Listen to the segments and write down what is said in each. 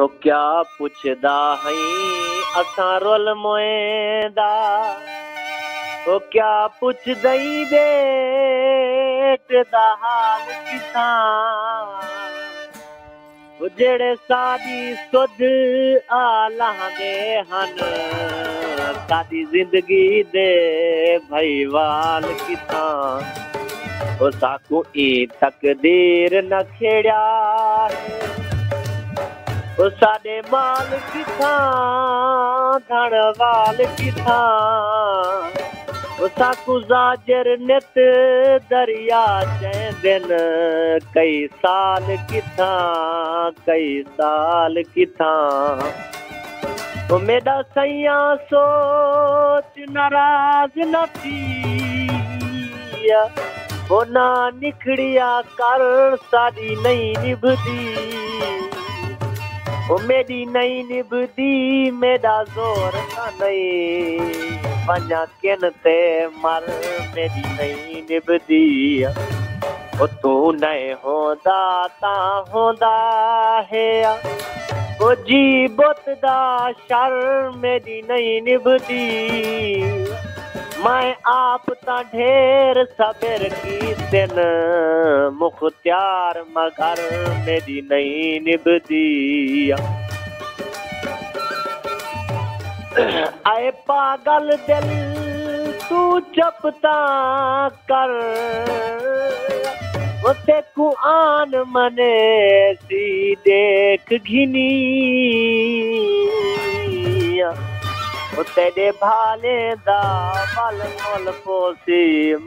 ओ क्या पुछदा हई असां रोल मोएंदा ओ क्या पुछ दई बेट दा हाल किसां ओ जेड़े साडी सुध आलांदे हन साडी जिंदगी दे भईवाल किसां ओ साकू ई तकदीर न खेड़िया ओ साडे माल किथां धड़वाल किथां ओ साकू ज़ाजर नित दरिया चेंदन कई साल किथां ओ मेरा सैया सोच नाराज न थिया ओ ना निखड़िया कर साडी नहीं निभदी ओ मेरी नहीं निभदी मेरा जोर का नहीं वञा किन ते मर मेरी नहीं निभदी ओ तू नहीं होंदा ता होंदा है ओ जी बुत दा शर मेरी नहीं निभदी मैं आप ता ढेर सबेर की दिन मुख्तियार मगर मेरी नहीं निभदी आए पागल दिल तू चपता कर उसे कुआन मने सी देख घिनी तेरे भाले दा बल मोल पोसी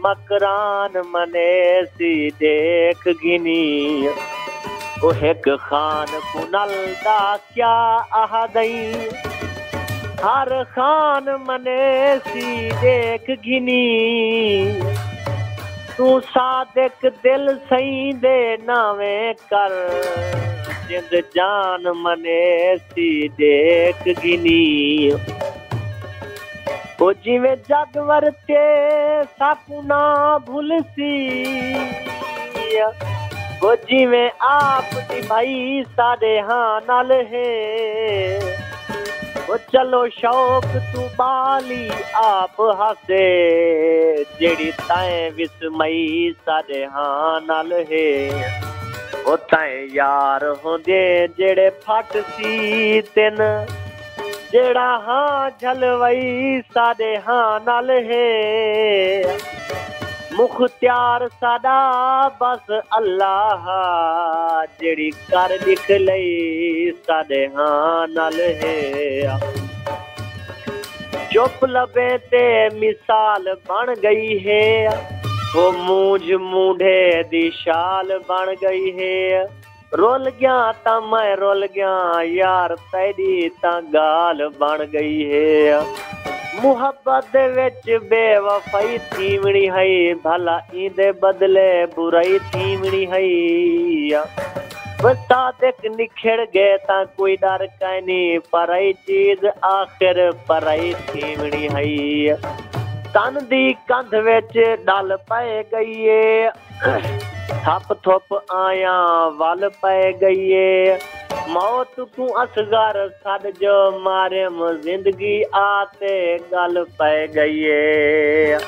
मकरान मने सी देख गिनी ओ एक खान कुनल दा क्या आहदई हर खान मने सी देख गिनी तू सादिक दिल सही दे नावे कर जिंद जान मने सी देख गिनी ओ जिवें जग वरते सपना भूलसी ओ जिवें आप दी भाई साडे हां नाल है ओ चलो शौक तू बाली आप हसे जेड़ी ताए विस्मई साडे हां नाल है ओ ताए यार होंदे जेड़े फट सी तिन जेड़ा हाँ झलवई साडे हाँ नाल है मुख्तियार साडा बस अल्लाह जेड़ी कर दिख लई साडे हाँ नाल है चुप लबे ते मिसाल बन गई है वो मूंझ मूढ़े दी शाल बन गई है रोल गया ता मैं रोल गया यार तेरी ता गाल बन गई है मुहब्बत दे विच बेवफाई थीवणी है भला इंदे बदले बुराई थीवणी है सादिक निखड़ गए ता कोई डर कैनी पराई चीज आखिर पराई थीवणी है तन दी कंध विच डल पै गई है थप थुप आया वल पै गई है मौत को असगर सद जो मारे जिंदगी आते गल पै गई है।